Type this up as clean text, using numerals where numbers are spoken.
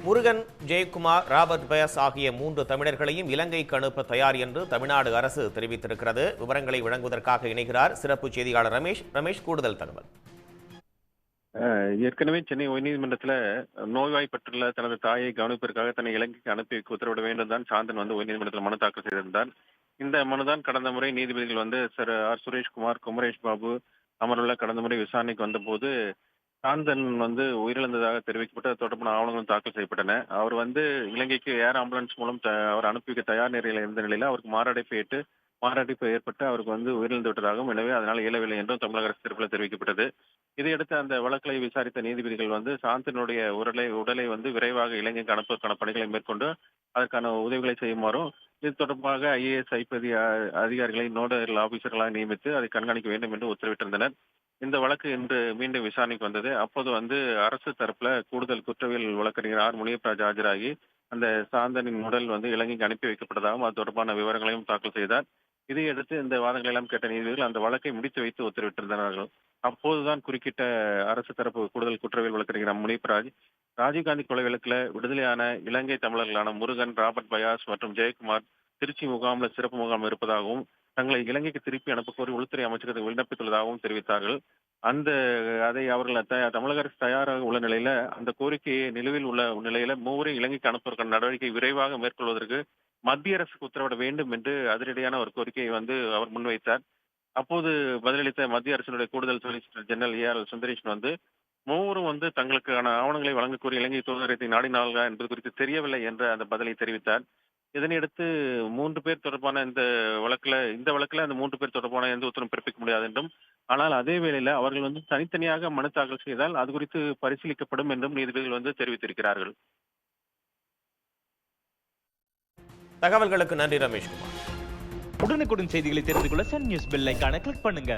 Murugan, Jayakumar, Robert Paes ஆகிய 3 தமிழர்களையும் இலங்கைக்கு அனுப்ப தயார் என்று தமிழ்நாடு அரசு தெரிவித்திருக்கிறது. விவரங்களை வழங்குவதற்காக இணைகிறார் சிறப்பு செய்தியாளர் ரமேஷ். ரமேஷ், கூடுதல் தகவல். ஏற்கனவே சென்னை உயர்நீதிமன்றத்தில் நோய்வாய்ப்பட்டுள்ள தனது தாயை கவனிப்பதற்காக தன்னை இலங்கைக்கு அனுப்பி வைக்க உத்தரவிட வேண்டும் தான் சாந்தன் உயர்நீதிமன்றத்தில் மனு தாக்கல் செய்திருந்தார். இந்த மனுதான் கடந்த முறை நீதிபதிகள் சர் ஆர் சுரேஷ்குமார், குமரேஷ் பாபு அமர்வுள்ள கடந்த முறை விசாரணைக்கு வந்தபோது சாந்தன் உயிரிழந்ததாக தெரிவிக்கப்பட்டு அது தொடர்பான ஆவணங்களும் தாக்கல் செய்யப்பட்டன. அவர் இலங்கைக்கு ஏர் ஆம்புலன்ஸ் மூலம் அவர் அனுப்பி வைக்க தயார் நிலையில் இருந்த நிலையில் அவருக்கு மாரடைப்பு ஏற்பட்டு அவருக்கு உயிரிழந்து விட்டதாகவும், எனவே அதனால் இயலவில்லை என்றும் தமிழக அரசு தரப்பில் தெரிவிக்கப்பட்டது. இதையடுத்து அந்த வழக்கை விசாரித்த நீதிபதிகள் சாந்தனுடைய உடலை விரைவாக இலங்கைக்கு அனுப்புவதற்கான பணிகளை மேற்கொண்டு அதற்கான உதவிகளை செய்யுமாறும், இது தொடர்பாக IAS ஐப்பதி அதிகாரிகளை நோடல் ஆபீசர்களாக நியமித்து அதை கண்காணிக்க வேண்டும் என்று உத்தரவிட்டிருந்தனர். இந்த வழக்கு இன்று மீண்டும் விசாரணைக்கு வந்தது. அப்போது அரசு தரப்புல கூடுதல் குற்றவியல் வழக்கறிஞர் ஆர் முனியப்பராஜ் ஆஜராகி அந்த சாந்தனின் உடல் இலங்கைக்கு அனுப்பி வைக்கப்பட்டதாகவும் அது தொடர்பான விவரங்களையும் தாக்கல் செய்தார். இதையடுத்து இந்த வாதங்களை எல்லாம் கேட்ட நீதிபதிகள் அந்த வழக்கை முடித்து வைத்து உத்தரவிட்டிருந்தார்கள். அப்போதுதான் குறுக்கிட்ட அரசு தரப்பு கூடுதல் குற்றவியல் வழக்கறிஞர் முனியப்பராஜ், ராஜீவ்காந்தி கொலை வழக்கில் விடுதலையான இலங்கை தமிழர்களான முருகன், ராபர்ட் பயாஸ் மற்றும் ஜெயக்குமார் திருச்சி முகாமில் சிறப்பு முகாம் இருப்பதாகவும் தங்களை இலங்கைக்கு திருப்பி அனுப்ப கோரி உள்துறை அமைச்சகத்தில் விண்ணப்பித்துள்ளதாகவும் தெரிவித்தார்கள். அதை அவர்கள் தமிழக அரசு தயாராக உள்ள நிலையில அந்த கோரிக்கையை நிலுவில் உள்ள நிலையில மூவரையும் இலங்கைக்கு அனுப்புவதற்கான நடவடிக்கை விரைவாக மேற்கொள்வதற்கு மத்திய அரசுக்கு உத்தரவிட வேண்டும் என்று அதிரடியான ஒரு கோரிக்கையை அவர் முன்வைத்தார். அப்போது பதிலளித்த மத்திய அரசினுடைய கூடுதல் சொலிசிட்டர் ஜெனரல் AR சுந்தரேஷன் மூவரும் தங்களுக்கான ஆவணங்களை வழங்க கோரி இலங்கை தூதரகத்தை நாடினார்களா என்பது குறித்து தெரியவில்லை என்ற அந்த பதிலை தெரிவித்தார். இதனையடுத்து 3 பேர் தொடர்பான இந்த வழக்குல அந்த 3 பேர் தொடர்பான எந்த உத்தரவும் பிறப்பிக்க முடியாது என்றும், ஆனால் அதே வேளையில அவர்கள் தனித்தனியாக மனு தாக்கல் செய்தால் அது குறித்து பரிசீலிக்கப்படும் என்றும் நீதிபதிகள் தெரிவித்திருக்கிறார்கள். தகவல்களுக்கு நன்றி ரமேஷ்குமார். உடனுக்குடன் செய்திகளை தெரிந்து கொள்ள சன் நியூஸ் பெல் ஐகானை கிளிக் பண்ணுங்க.